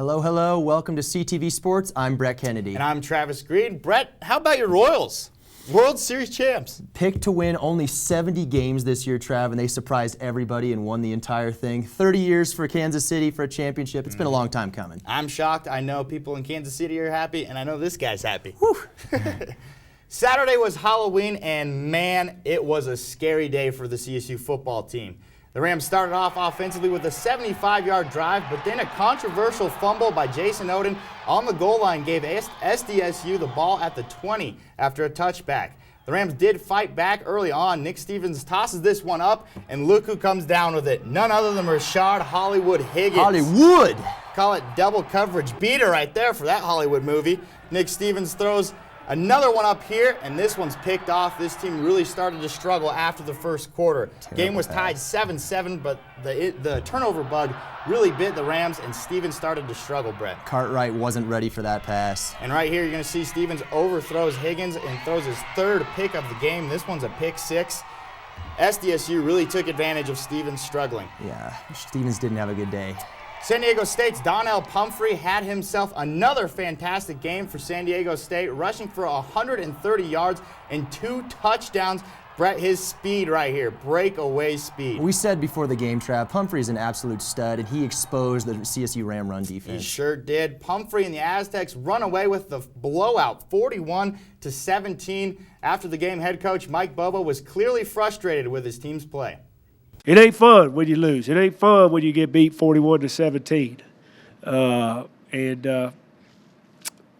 Hello, hello. Welcome to CTV Sports. I'm Brett Kennedy. And I'm Travis Green. Brett, how about your Royals? World Series champs. Picked to win only 70 games this year, Trav, and they surprised everybody and won the entire thing. 30 years for Kansas City for a championship. It's been a long time coming. I'm shocked. I know people in Kansas City are happy, and I know this guy's happy. Whew. Saturday was Halloween, and man, it was a scary day for the CSU football team. The Rams started off offensively with a 75-yard drive, but then a controversial fumble by Jason Oden on the goal line gave SDSU the ball at the 20 after a touchback. The Rams did fight back early on. Nick Stevens tosses this one up, and look who comes down with it. None other than Rashard Hollywood Higgins. Hollywood! Call it double coverage beater right there for that Hollywood movie. Nick Stevens throws another one up here, and this one's picked off. This team really started to struggle after the first quarter. Game was tied 7-7, but the turnover bug really bit the Rams, and Stevens started to struggle, Brett. Cartwright wasn't ready for that pass. And right here, you're going to see Stevens overthrows Higgins and throws his third pick of the game. This one's a pick six. SDSU really took advantage of Stevens struggling. Yeah, Stevens didn't have a good day. San Diego State's Donnell Pumphrey had himself another fantastic game for San Diego State, rushing for 130 yards and 2 touchdowns. Brett, his speed right here, breakaway speed. We said before the game, Trav, Pumphrey is an absolute stud, and he exposed the CSU Ram run defense. He sure did. Pumphrey and the Aztecs run away with the blowout, 41-17. After the game, head coach Mike Bobo was clearly frustrated with his team's play. It ain't fun when you lose. It ain't fun when you get beat 41-17.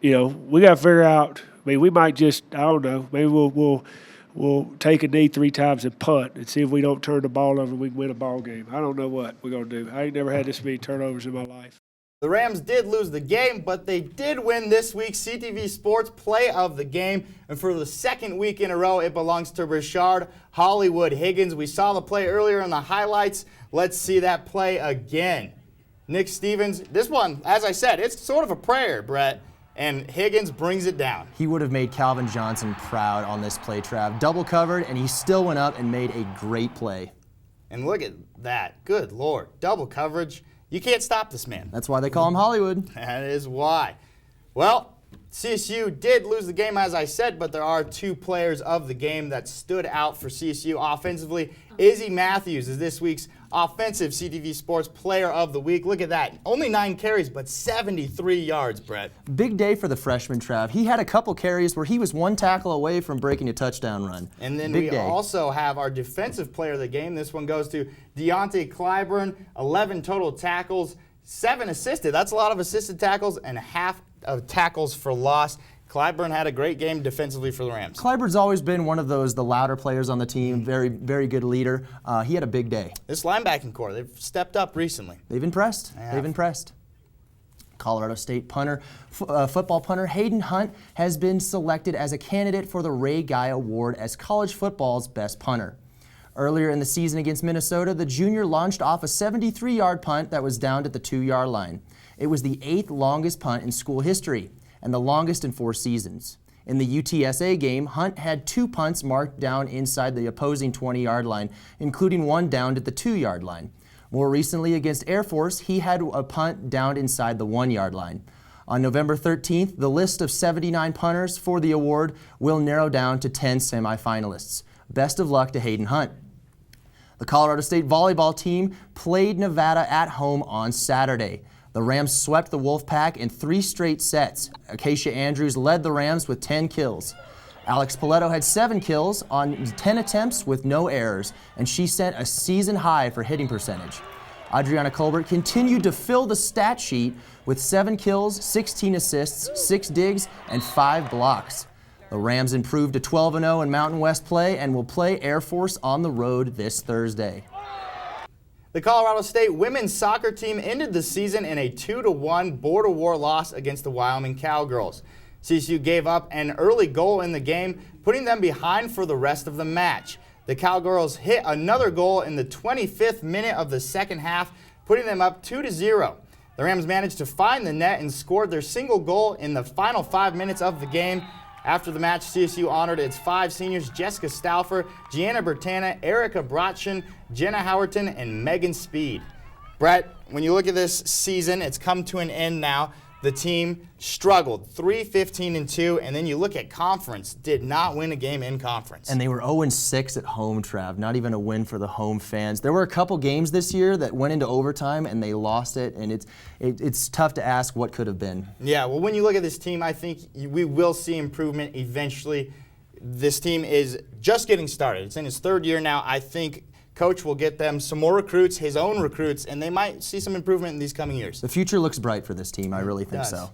You know, we got to figure out. I mean, we might just, I don't know, maybe we'll take a knee 3 times and punt and see if we don't turn the ball over and we can win a ball game. I don't know what we're going to do. I ain't never had this many turnovers in my life. The Rams did lose the game, but they did win this week's CTV Sports Play of the Game. And for the second week in a row, it belongs to Rashard Hollywood Higgins. We saw the play earlier in the highlights. Let's see that play again. Nick Stevens, this one, as I said, it's sort of a prayer, Brett. And Higgins brings it down. He would have made Calvin Johnson proud on this play, Trav. Double covered, and he still went up and made a great play. And look at that. Good Lord. Double coverage. You can't stop this man. That's why they call him Hollywood. That is why. Well, CSU did lose the game, as I said, but there are 2 players of the game that stood out for CSU offensively. Izzy Matthews is this week's offensive CTV Sports Player of the Week. Look at that. Only 9 carries, but 73 yards, Brett. Big day for the freshman, Trav. He had a couple carries where he was 1 tackle away from breaking a touchdown run. And then we also have our defensive player of the game. This one goes to Deontay Clyburn, 11 total tackles, 7 assisted. That's a lot of assisted tackles and half of tackles for loss. Clyburn had a great game defensively for the Rams. Clyburn's always been one of the louder players on the team, very, very good leader. He had a big day. This linebacking core, they've stepped up recently. They've impressed. They've impressed. Colorado State football punter Hayden Hunt has been selected as a candidate for the Ray Guy Award as college football's best punter. Earlier in the season against Minnesota, the junior launched off a 73-yard punt that was downed at the 2-yard line. It was the 8th longest punt in school history and the longest in 4 seasons. In the UTSA game, Hunt had 2 punts marked down inside the opposing 20-yard line, including one downed at the 2-yard line. More recently against Air Force, he had a punt downed inside the 1-yard line. On November 13th, the list of 79 punters for the award will narrow down to 10 semifinalists. Best of luck to Hayden Hunt. The Colorado State volleyball team played Nevada at home on Saturday. The Rams swept the Wolfpack in 3 straight sets. Acacia Andrews led the Rams with 10 kills. Alex Paletto had 7 kills on 10 attempts with no errors, and she set a season high for hitting percentage. Adriana Colbert continued to fill the stat sheet with 7 kills, 16 assists, 6 digs, and 5 blocks. The Rams improved to 12-0 in Mountain West play and will play Air Force on the road this Thursday. The Colorado State women's soccer team ended the season in a 2-1 border war loss against the Wyoming Cowgirls. CSU gave up an early goal in the game, putting them behind for the rest of the match. The Cowgirls hit another goal in the 25th minute of the second half, putting them up 2-0. The Rams managed to find the net and scored their single goal in the final 5 minutes of the game. After the match, CSU honored its 5 seniors, Jessica Stauffer, Gianna Bertana, Erica Brotchen, Jenna Howerton, and Megan Speed. Brett, when you look at this season, it's come to an end now. The team struggled, 3-15-2, and then you look at conference, did not win a game in conference. And they were 0-6 at home, Trav. Not even a win for the home fans. There were a couple games this year that went into overtime and they lost it, and it's tough to ask what could have been. Yeah, well, when you look at this team, I think we will see improvement eventually. This team is just getting started. It's in its third year now. I think Coach will get them some more recruits, his own recruits, and they might see some improvement in these coming years. The future looks bright for this team. I really think does. so.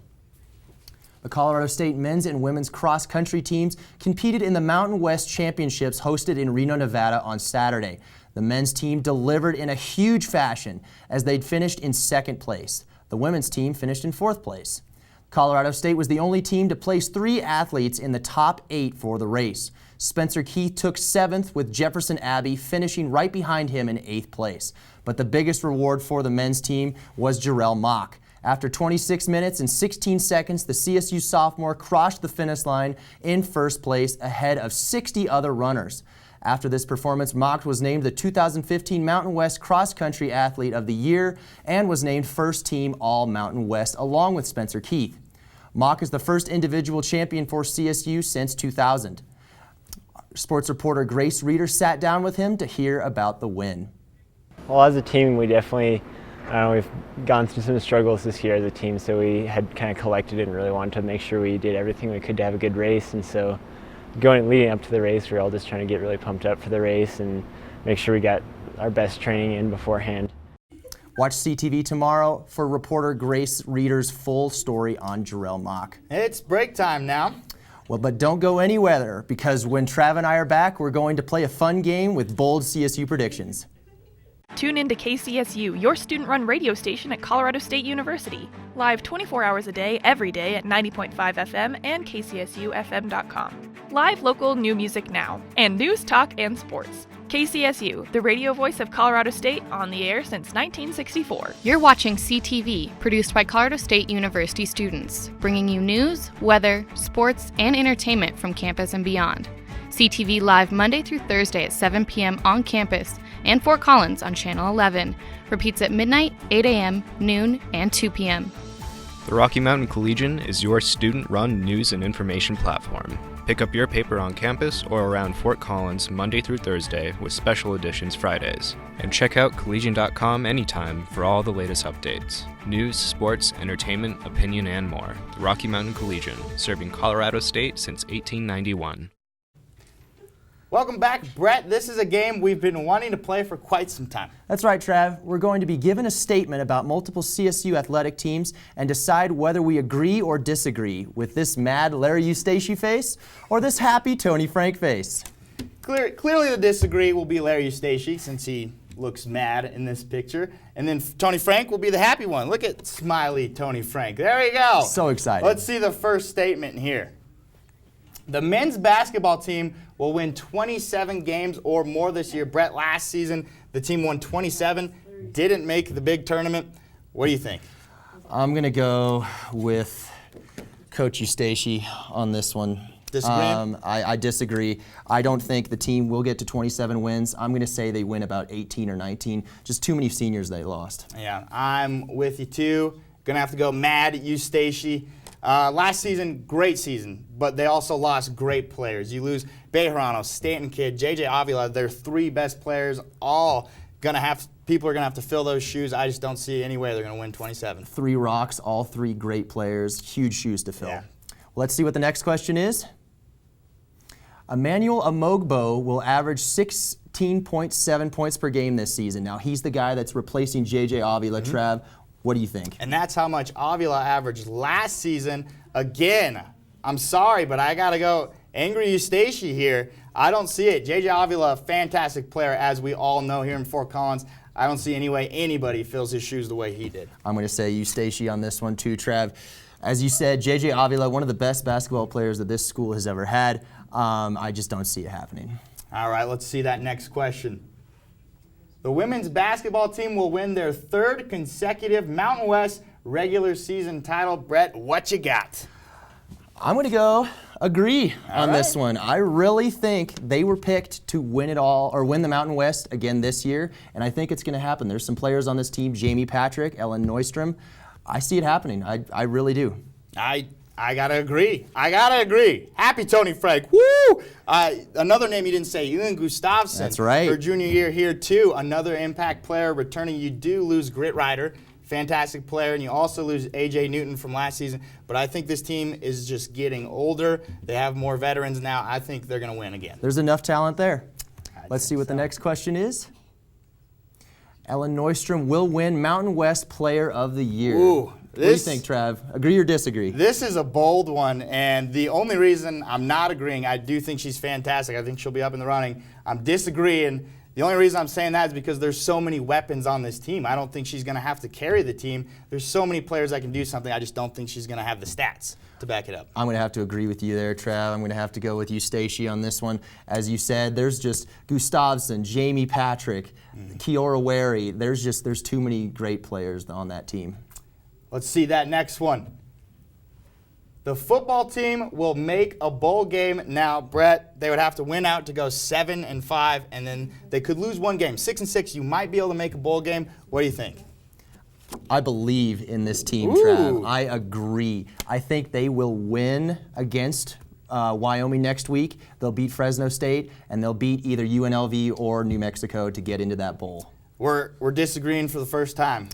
The Colorado State men's and women's cross-country teams competed in the Mountain West Championships hosted in Reno, Nevada on Saturday. The men's team delivered in a huge fashion as they'd finished in second place. The women's team finished in fourth place. Colorado State was the only team to place 3 athletes in the top 8 for the race. Spencer Keith took 7th, with Jefferson Abbey finishing right behind him in 8th place. But the biggest reward for the men's team was Jarrell Mock. After 26 minutes and 16 seconds, the CSU sophomore crossed the finish line in first place ahead of 60 other runners. After this performance, Mock was named the 2015 Mountain West Cross Country Athlete of the Year and was named First Team All-Mountain West along with Spencer Keith. Mock is the first individual champion for CSU since 2000. Sports reporter Grace Reeder sat down with him to hear about the win. Well, as a team, we definitely, we've gone through some struggles this year as a team, so we had kind of collected and really wanted to make sure we did everything we could to have a good race. And so leading up to the race, we were all just trying to get really pumped up for the race and make sure we got our best training in beforehand. Watch CTV tomorrow for reporter Grace Reeder's full story on Jarrell Mock. It's break time now. Well, but don't go anywhere, because when Trav and I are back, we're going to play a fun game with bold CSU predictions. Tune in to KCSU, your student-run radio station at Colorado State University. Live 24 hours a day, every day at 90.5 FM and kcsufm.com. Live local new music now, and news, talk, and sports. KCSU, the radio voice of Colorado State, on the air since 1964. You're watching CTV, produced by Colorado State University students, bringing you news, weather, sports, and entertainment from campus and beyond. CTV live Monday through Thursday at 7 p.m. on campus and Fort Collins on Channel 11. Repeats at midnight, 8 a.m., noon, and 2 p.m. The Rocky Mountain Collegian is your student-run news and information platform. Pick up your paper on campus or around Fort Collins Monday through Thursday with special editions Fridays. And check out collegian.com anytime for all the latest updates. News, sports, entertainment, opinion, and more. The Rocky Mountain Collegian, serving Colorado State since 1891. Welcome back, Brett. This is a game we've been wanting to play for quite some time. That's right, Trav. We're going to be given a statement about multiple CSU athletic teams and decide whether we agree or disagree with this mad Larry Eustache face or this happy Tony Frank face. Clearly the disagree will be Larry Eustache, since he looks mad in this picture. And then Tony Frank will be the happy one. Look at smiley Tony Frank. There you go. So excited. Let's see the first statement here. The men's basketball team will win 27 games or more this year. Brett, last season the team won 27, didn't make the big tournament. What do you think? I'm going to go with Coach Eustache on this one. Disagree? I disagree. I don't think the team will get to 27 wins. I'm going to say they win about 18 or 19. Just too many seniors they lost. Yeah, I'm with you too. Going to have to go mad at Eustache. Last season, great season, but they also lost great players. You lose Bejarano, Stanton Kidd, J.J. Avila, their 3 best players, people are going to have to fill those shoes. I just don't see any way they're going to win 27. 3 rocks, all 3 great players, huge shoes to fill. Yeah. Let's see what the next question is. Emmanuel Amogbo will average 16.7 points per game this season. Now, he's the guy that's replacing J.J. Avila. Trav, what do you think? And that's how much Avila averaged last season. Again, I'm sorry, but I got to go angry Eustache here. I don't see it. J.J. Avila, a fantastic player, as we all know here in Fort Collins. I don't see any way anybody fills his shoes the way he did. I'm going to say Eustache on this one too, Trav. As you said, J.J. Avila, one of the best basketball players that this school has ever had. I just don't see it happening. All right, let's see that next question. The women's basketball team will win their 3rd consecutive Mountain West regular season title. Brett, what you got? I'm going to go agree on this one. I really think they were picked to win it all, or win the Mountain West again this year, and I think it's going to happen. There's some players on this team, Jamie Patrick, Ellen Neustrom. I see it happening. I really do. I gotta agree. Happy Tony Frank. Woo! Another name you didn't say, Ewan Gustafsson. That's right. Her junior year here too. Another impact player returning. You do lose Grit Rider, fantastic player, and you also lose AJ Newton from last season. But I think this team is just getting older. They have more veterans now. I think they're gonna win again. There's enough talent there. Let's see what the next question is. Ellen Neustrom will win Mountain West Player of the Year. Ooh. What do you think, Trav? Agree or disagree? This is a bold one, and the only reason I'm not agreeing, I do think she's fantastic. I think she'll be up in the running. I'm disagreeing. The only reason I'm saying that is because there's so many weapons on this team. I don't think she's going to have to carry the team. There's so many players that can do something. I just don't think she's going to have the stats to back it up. I'm going to have to agree with you there, Trav. I'm going to have to go with you, Stacey, on this one. As you said, there's just Gustafsson, Jamie Patrick, Kiora Wary. There's too many great players on that team. Let's see that next one. The football team will make a bowl game. Now, Brett, they would have to win out to go 7-5, and then they could lose one game. 6-6, you might be able to make a bowl game. What do you think? I believe in this team, Ooh. Trav. I agree. I think they will win against Wyoming next week. They'll beat Fresno State, and they'll beat either UNLV or New Mexico to get into that bowl. We're disagreeing for the first time.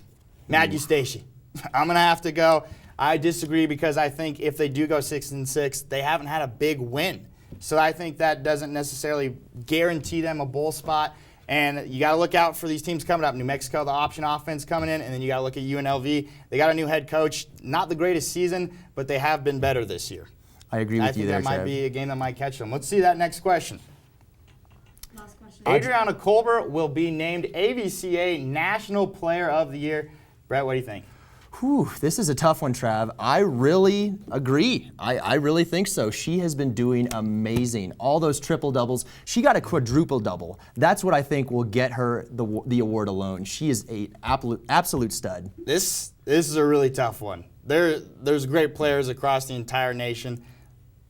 Maggie Stacey. I'm going to have to go. I disagree because I think if they do go 6-6, they haven't had a big win. So I think that doesn't necessarily guarantee them a bowl spot. And you got to look out for these teams coming up. New Mexico, the option offense coming in, and then you got to look at UNLV. They got a new head coach. Not the greatest season, but they have been better this year. I agree with you there, I think that might Trav. be a game that might catch them. Let's see that next question. Last question. Adriana Colbert will be named AVCA National Player of the Year. Brett, what do you think? Whew, this is a tough one, Trav. I really agree. I really think so. She has been doing amazing. All those triple doubles. She got a quadruple double. That's what I think will get her the award alone. She is an absolute stud. This is a really tough one. There's great players across the entire nation,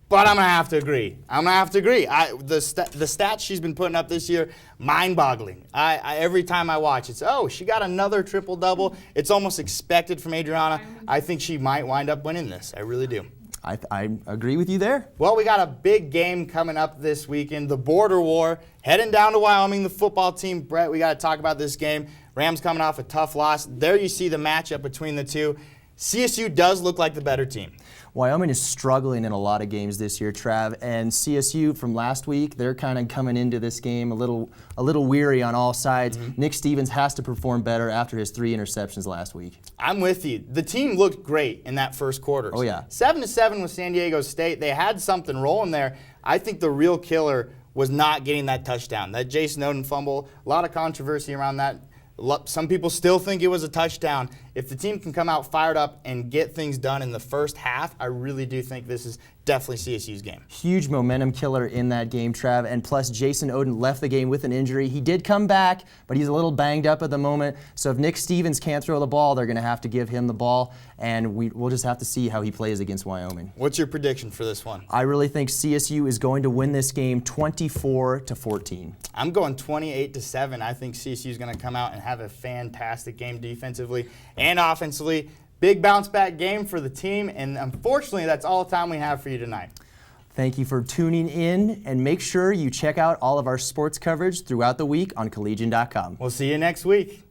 but I'm gonna have to agree. The stats she's been putting up this year, mind-boggling. Every time I watch, it's she got another triple double. It's almost expected from Adriana. I think she might wind up winning this. I really do. I agree with you there. Well, we got a big game coming up this weekend. The border war heading down to Wyoming. The football team, Brett. We got to talk about this game. Rams coming off a tough loss. There you see the matchup between the two. CSU does look like the better team. Wyoming is struggling in a lot of games this year, Trav, and CSU from last week, they're kind of coming into this game a little weary on all sides. Nick Stevens has to perform better after his 3 interceptions last week. I'm with you. The team looked great in that first quarter. Oh, yeah. 7-7 with San Diego State. They had something rolling there. I think the real killer was not getting that touchdown. That Jason Oden fumble, a lot of controversy around that. Some people still think it was a touchdown. If the team can come out fired up and get things done in the first half, I really do think this is definitely CSU's game. Huge momentum killer in that game, Trav, and plus Jason Oden left the game with an injury. He did come back, but he's a little banged up at the moment. So if Nick Stevens can't throw the ball, they're going to have to give him the ball, and we'll just have to see how he plays against Wyoming. What's your prediction for this one? I really think CSU is going to win this game 24-14. I'm going 28-7. I think CSU is going to come out and have a fantastic game defensively and offensively. Big bounce back game for the team, and unfortunately, that's all the time we have for you tonight. Thank you for tuning in, and make sure you check out all of our sports coverage throughout the week on collegian.com. We'll see you next week.